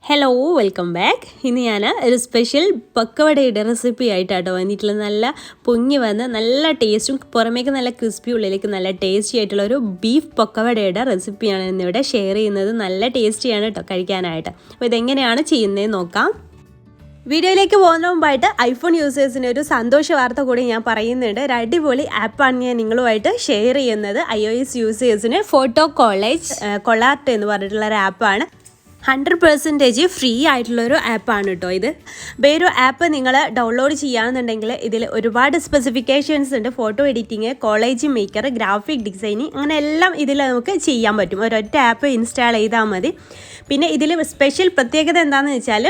Hello welcome back. ഇന്ന് ഞാൻ ഒരു സ്പെഷ്യൽ പക്കവടയുടെ റെസിപ്പി ആയിട്ടാട്ടോ വന്നിട്ടുള്ളത്. നല്ല പൊങ്ങി വന്ന് നല്ല ടേസ്റ്റും പുറമേക്ക് നല്ല ക്രിസ്പി ഉള്ളിലേക്ക് നല്ല ടേസ്റ്റി ആയിട്ടുള്ള ഒരു ബീഫ് പക്കവടയുടെ റെസിപ്പിയാണ് ഇന്നിവിടെ ഷെയർ ചെയ്യുന്നത്. നല്ല ടേസ്റ്റിയാണ് കേട്ടോ കഴിക്കാനായിട്ട്. അപ്പോൾ ഇതെങ്ങനെയാണ് ചെയ്യുന്നതെന്ന് നോക്കാം. വീഡിയോയിലേക്ക് പോകുന്ന മുമ്പായിട്ട് ഐഫോൺ യൂസേഴ്സിന് ഒരു സന്തോഷ വാർത്ത കൂടി ഞാൻ പറയുന്നുണ്ട്. ഒരു അടിപൊളി ആപ്പാണ് ഞാൻ നിങ്ങളുമായിട്ട് ഷെയർ ചെയ്യുന്നത്. iOS യൂസേഴ്സിന് ഫോട്ടോ കൊളാർട്ട് എന്ന് പറഞ്ഞിട്ടുള്ള ഒരു ആപ്പാണ്. 100% ഫ്രീ ആയിട്ടുള്ളൊരു ആപ്പാണ് കേട്ടോ ഇത്. വേറൊരു ആപ്പ് നിങ്ങൾ ഡൗൺലോഡ് ചെയ്യുകയാണെന്നുണ്ടെങ്കിൽ ഇതിൽ ഒരുപാട് സ്പെസിഫിക്കേഷൻസ് ഉണ്ട്. Photo editing, college maker, graphic designing, അങ്ങനെ എല്ലാം ഇതിൽ നമുക്ക് ചെയ്യാൻ പറ്റും. ഒരൊറ്റ ആപ്പ് ഇൻസ്റ്റാൾ ചെയ്താൽ മതി. പിന്നെ ഇതിൽ സ്പെഷ്യൽ പ്രത്യേകത എന്താണെന്ന് വെച്ചാൽ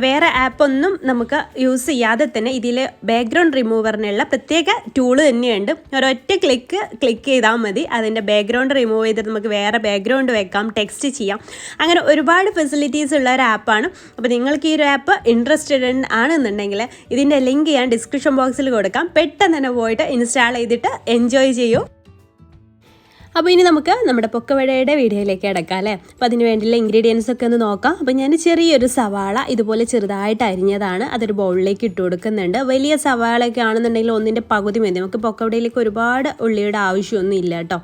വേറെ ആപ്പൊന്നും നമുക്ക് യൂസ് ചെയ്യാതെ തന്നെ ഇതിൽ ബാക്ക്ഗ്രൗണ്ട് റിമൂവറിനുള്ള പ്രത്യേക ടൂള് തന്നെയുണ്ട്. ഒരൊറ്റ ക്ലിക്ക് ചെയ്താൽ മതി. അതിൻ്റെ ബാക്ക്ഗ്രൗണ്ട് റിമൂവ് ചെയ്തിട്ട് നമുക്ക് വേറെ ബാക്ക്ഗ്രൗണ്ട് വെക്കാം, ടെക്സ്റ്റ് ചെയ്യാം, അങ്ങനെ ഒരുപാട് ഫെസിലിറ്റീസ് ഉള്ള ഒരു ആപ്പാണ്. അപ്പോൾ നിങ്ങൾക്ക് ഈ ഒരു ആപ്പ് ഇൻട്രസ്റ്റഡ് ആണെന്നുണ്ടെങ്കിൽ ഇതിൻ്റെ ലിങ്ക് ഞാൻ ഡിസ്ക്രിപ്ഷൻ ബോക്സിൽ കൊടുക്കാം. പെട്ടെന്ന് തന്നെ പോയിട്ട് ഇൻസ്റ്റാൾ ചെയ്തിട്ട് എൻജോയ് ചെയ്യൂ. അപ്പോൾ ഇനി നമുക്ക് നമ്മുടെ പൊക്കവടയുടെ വീഡിയോയിലേക്ക് കിടക്കാം അല്ലേ. അപ്പോൾ അതിന് വേണ്ടിയുള്ള ഇൻഗ്രീഡിയൻസ് ഒക്കെ ഒന്ന് നോക്കാം. അപ്പോൾ ഞാൻ ചെറിയൊരു സവാള ഇതുപോലെ ചെറുതായിട്ട് അരിഞ്ഞതാണ്, അതൊരു ബൗളിലേക്ക് ഇട്ട് കൊടുക്കുന്നുണ്ട്. വലിയ സവാളയൊക്കെ ആണെന്നുണ്ടെങ്കിൽ ഒന്നിൻ്റെ പകുതി മതി. നമുക്ക് പൊക്കവടയിലേക്ക് ഒരുപാട് ഉള്ളിയുടെ ആവശ്യമൊന്നും ഇല്ല കേട്ടോ.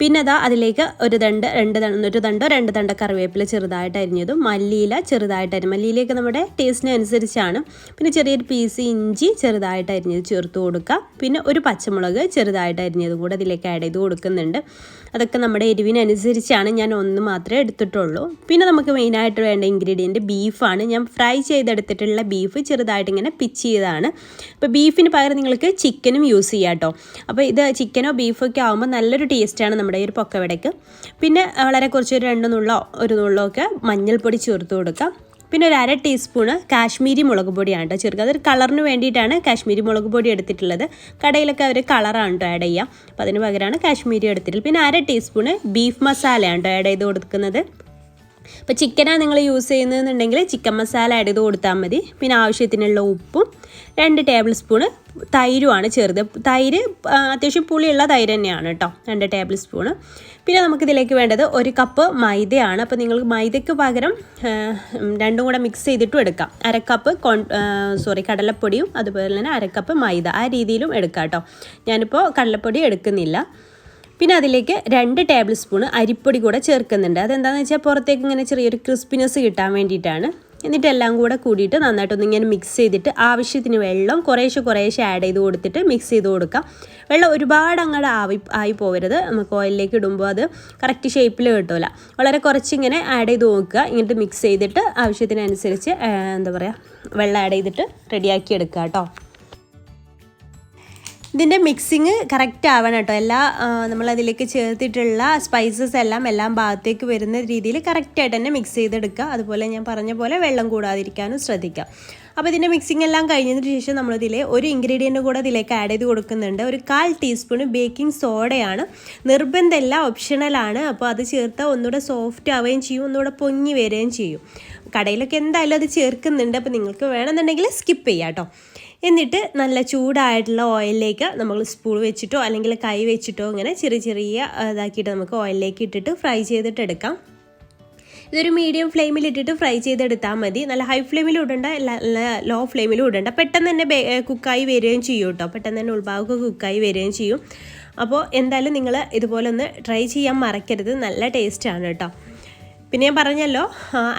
പിന്നെ അതിലേക്ക് ഒരു രണ്ട് തണ്ട് കറിവേപ്പില ചെറുതായിട്ട് അരിഞ്ഞതും, മല്ലിയില ചെറുതായിട്ട് മല്ലിയിലേക്ക് നമ്മുടെ ടേസ്റ്റിന് അനുസരിച്ചാണ്. പിന്നെ ചെറിയൊരു പീസ് ഇഞ്ചി ചെറുതായിട്ട് അരിഞ്ഞത് ചേർത്ത് കൊടുക്കുക. പിന്നെ ഒരു പച്ചമുളക് ചെറുതായിട്ട് അരിഞ്ഞതും കൂടെ അതിലേക്ക് ആഡ് ചെയ്ത് കൊടുക്കുന്നുണ്ട്. അതൊക്കെ നമ്മുടെ എരിവിനനുസരിച്ചാണ്, ഞാൻ ഒന്ന് മാത്രമേ എടുത്തിട്ടുള്ളൂ. പിന്നെ നമുക്ക് മെയിനായിട്ട് വേണ്ട ഇൻഗ്രീഡിയൻറ്റ് ബീഫാണ്. ഞാൻ ഫ്രൈ ചെയ്തെടുത്തിട്ടുള്ള ബീഫ് ചെറുതായിട്ട് ഇങ്ങനെ പിച്ച് ചെയ്തതാണ്. അപ്പോൾ ബീഫിന് പകരം നിങ്ങൾക്ക് ചിക്കനും യൂസ് ചെയ്യാം കേട്ടോ. അപ്പോൾ ഇത് ചിക്കനോ ബീഫൊക്കെ ആകുമ്പോൾ നല്ലൊരു ടേസ്റ്റാണ് നമ്മുടെ ഈ ഒരു പൊക്കവടയ്ക്ക്. പിന്നെ വളരെ കുറച്ച് ഒരു നുള്ളോ ഒക്കെ മഞ്ഞൾപ്പൊടി ചേർത്ത് കൊടുക്കാം. പിന്നെ ഒരു 1/2 ടീസ്പൂണ് കാശ്മീരി മുളക് പൊടിയാണ് കേട്ടോ ചേർക്കുക. അതൊരു കളറിന് വേണ്ടിയിട്ടാണ് കാശ്മീരി മുളക് പൊടി എടുത്തിട്ടുള്ളത്. കടയിലൊക്കെ അവർ കളറാണ് കേട്ടോ ആഡ് ചെയ്യുക. അപ്പോൾ അതിന് പകരമാണ് കാശ്മീരി എടുത്തിട്ടുള്ളത്. പിന്നെ 1/2 ടീസ്പൂണ് ബീഫ് മസാലയാണ് കേട്ടോ ആഡ് ചെയ്ത് കൊടുക്കുന്നത്. അപ്പോൾ ചിക്കനാണ് നിങ്ങൾ യൂസ് ചെയ്യുന്നതെന്നുണ്ടെങ്കിൽ ചിക്കൻ മസാല ആഡ് ചെയ്ത് കൊടുത്താൽ മതി. പിന്നെ ആവശ്യത്തിനുള്ള ഉപ്പും 2 ടേബിൾ സ്പൂണ് തൈരുമാണ് ചേർത്ത്. തൈര് അത്യാവശ്യം പുളിയുള്ള തൈര് തന്നെയാണ് കേട്ടോ, 2 ടേബിൾ സ്പൂണ്. പിന്നെ നമുക്കിതിലേക്ക് വേണ്ടത് 1 കപ്പ് മൈദയാണ്. അപ്പോൾ നിങ്ങൾക്ക് മൈദയ്ക്ക് പകരം രണ്ടും കൂടെ മിക്സ് ചെയ്തിട്ടും എടുക്കാം. 1/2 കപ്പ് കടലപ്പൊടിയും അതുപോലെ തന്നെ 1/2 കപ്പ് മൈദ, ആ രീതിയിലും എടുക്കാം കേട്ടോ. ഞാനിപ്പോൾ കടലപ്പൊടി എടുക്കുന്നില്ല. പിന്നെ അതിലേക്ക് 2 ടേബിൾ സ്പൂണ് അരിപ്പൊടി കൂടെ ചേർക്കുന്നുണ്ട്. അതെന്താണെന്ന് വെച്ചാൽ പുറത്തേക്ക് ഇങ്ങനെ ചെറിയൊരു ക്രിസ്പിനെസ് കിട്ടാൻ വേണ്ടിയിട്ടാണ്. എന്നിട്ട് എല്ലാം കൂടെ കൂടിയിട്ട് നന്നായിട്ടൊന്ന് ഇങ്ങനെ മിക്സ് ചെയ്തിട്ട് ആവശ്യത്തിന് വെള്ളം കുറേശ്ശെ ആഡ് ചെയ്ത് കൊടുത്തിട്ട് മിക്സ് ചെയ്ത് കൊടുക്കാം. വെള്ളം ഒരുപാട് അങ്ങോട്ട് ആയി പോകരുത്. നമുക്ക് ഓയിലിലേക്ക് ഇടുമ്പോൾ അത് കറക്റ്റ് ഷേപ്പിൽ കിട്ടില്ല. വളരെ കുറച്ചിങ്ങനെ ആഡ് ചെയ്ത് നോക്കുക. ഇങ്ങോട്ട് മിക്സ് ചെയ്തിട്ട് ആവശ്യത്തിനനുസരിച്ച് വെള്ളം ആഡ് ചെയ്തിട്ട് റെഡിയാക്കി എടുക്കുക കേട്ടോ. ഇതിൻ്റെ മിക്സിങ് കറക്റ്റ് ആവണം കേട്ടോ. നമ്മളതിലേക്ക് ചേർത്തിട്ടുള്ള സ്പൈസസ് എല്ലാ ഭാഗത്തേക്ക് വരുന്ന രീതിയിൽ കറക്റ്റായിട്ട് തന്നെ മിക്സ് ചെയ്തെടുക്കുക. അതുപോലെ ഞാൻ പറഞ്ഞ പോലെ വെള്ളം കൂടാതിരിക്കാനും ശ്രദ്ധിക്കുക. അപ്പോൾ ഇതിൻ്റെ മിക്സിംഗ് എല്ലാം കഴിഞ്ഞതിന് ശേഷം നമ്മളിതിൽ ഒരു ഇൻഗ്രീഡിയൻറ്റ് കൂടെ ഇതിലേക്ക് ആഡ് ചെയ്ത് കൊടുക്കുന്നുണ്ട്. ഒരു 1/4 ടീസ്പൂൺ ബേക്കിംഗ് സോഡയാണ്. നിർബന്ധമല്ല, ഓപ്ഷണലാണ്. അപ്പോൾ അത് ചേർത്താൽ ഒന്നുകൂടെ സോഫ്റ്റ് ആവുകയും ചെയ്യും, ഒന്നുകൂടെ പൊങ്ങി വരികയും ചെയ്യും. കടയിലൊക്കെ എന്തായാലും അത് ചേർക്കുന്നുണ്ട്. അപ്പോൾ നിങ്ങൾക്ക് വേണമെന്നുണ്ടെങ്കിൽ സ്കിപ്പ് ചെയ്യാം കേട്ടോ. എന്നിട്ട് നല്ല ചൂടായിട്ടുള്ള ഓയിലിലേക്ക് നമ്മൾ സ്പൂൺ വെച്ചിട്ടോ അല്ലെങ്കിൽ കൈ വെച്ചിട്ടോ ഇങ്ങനെ ചെറിയ ഇതാക്കിയിട്ട് നമുക്ക് ഓയിലിലേക്ക് ഇട്ടിട്ട് ഫ്രൈ ചെയ്തിട്ട് എടുക്കാം. ഇതൊരു മീഡിയം ഫ്ലെയിമിൽ ഇട്ടിട്ട് ഫ്രൈ ചെയ്തെടുത്താൽ മതി. നല്ല ഹൈ ഫ്ലെയിമിലും ഇടണ്ട, ലോ ഫ്ലെയിമിലും ഇടണ്ട. പെട്ടെന്ന് തന്നെ കുക്കായി വരികയും ചെയ്യും കേട്ടോ. പെട്ടെന്ന് തന്നെ ഉൾഭാഗമൊക്കെ കുക്കായി വരികയും ചെയ്യും. അപ്പോൾ എന്തായാലും നിങ്ങൾ ഇതുപോലെ ഒന്ന് ട്രൈ ചെയ്യാൻ മറക്കരുത്. നല്ല ടേസ്റ്റാണ് കേട്ടോ. പിന്നെ ഞാൻ പറഞ്ഞല്ലോ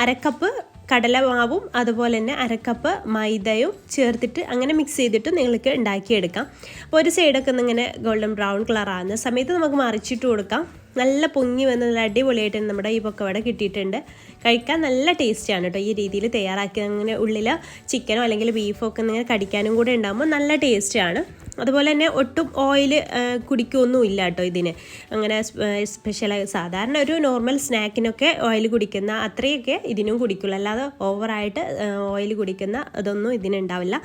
1/2 കപ്പ് കടലമാവും അതുപോലെ തന്നെ 1/2 കപ്പ് മൈദയും ചേർത്തിട്ട് അങ്ങനെ മിക്സ് ചെയ്തിട്ട് നിങ്ങൾക്ക് ഉണ്ടാക്കിയെടുക്കാം. അപ്പോൾ ഒരു സൈഡൊക്കെ ഒന്നിങ്ങനെ ഗോൾഡൻ ബ്രൗൺ കളർ ആകുന്ന സമയത്ത് നമുക്ക് മറിച്ചിട്ട് കൊടുക്കാം. നല്ല പൊങ്ങി വന്ന് നല്ല അടിപൊളിയായിട്ട് നമ്മുടെ ഈ പൊക്കവട കിട്ടിയിട്ടുണ്ട്. കഴിക്കാൻ നല്ല ടേസ്റ്റാണ് കേട്ടോ. ഈ രീതിയിൽ തയ്യാറാക്കി അങ്ങനെ ഉള്ളിൽ ചിക്കനോ അല്ലെങ്കിൽ ബീഫോ ഒക്കെ ഇങ്ങനെ കടിക്കാനും കൂടെ ഉണ്ടാകുമ്പോൾ നല്ല ടേസ്റ്റാണ്. അതുപോലെ തന്നെ ഒട്ടും ഓയിൽ കുടിക്കൊന്നും ഇല്ല കേട്ടോ ഇതിന്. അങ്ങനെ സ്പെഷ്യലായി സാധാരണ ഒരു നോർമൽ സ്നാക്കിനൊക്കെ ഓയിൽ കുടിക്കുന്ന അത്രയൊക്കെ ഇതിനും കുടിക്കുള്ളൂ. അല്ലാതെ ഓവറായിട്ട് ഓയിൽ കുടിക്കുന്ന അതൊന്നും ഇതിനുണ്ടാവില്ല.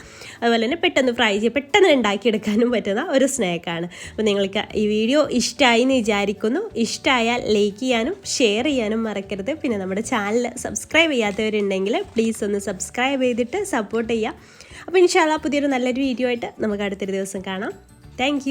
അതുപോലെ തന്നെ പെട്ടെന്ന് ഉണ്ടാക്കിയെടുക്കാനും പറ്റുന്ന ഒരു സ്നാക്കാണ്. അപ്പോൾ നിങ്ങൾക്ക് ഈ വീഡിയോ ഇഷ്ടമായി എന്ന് വിചാരിക്കുന്നു. ഇഷ്ടമായാൽ ലൈക്ക് ചെയ്യാനും ഷെയർ ചെയ്യാനും മറക്കരുത്. പിന്നെ നമ്മുടെ ചാനൽ സബ്സ്ക്രൈബ് ചെയ്യാത്തവരുണ്ടെങ്കിൽ പ്ലീസ് ഒന്ന് സബ്സ്ക്രൈബ് ചെയ്തിട്ട് സപ്പോർട്ട് ചെയ്യുക. അപ്പോൾ ഇൻഷാ അല്ലാഹ് പുതിയൊരു നല്ലൊരു വീഡിയോ ആയിട്ട് നമുക്ക് അടുത്തൊരു ദിവസം കാണാം. താങ്ക്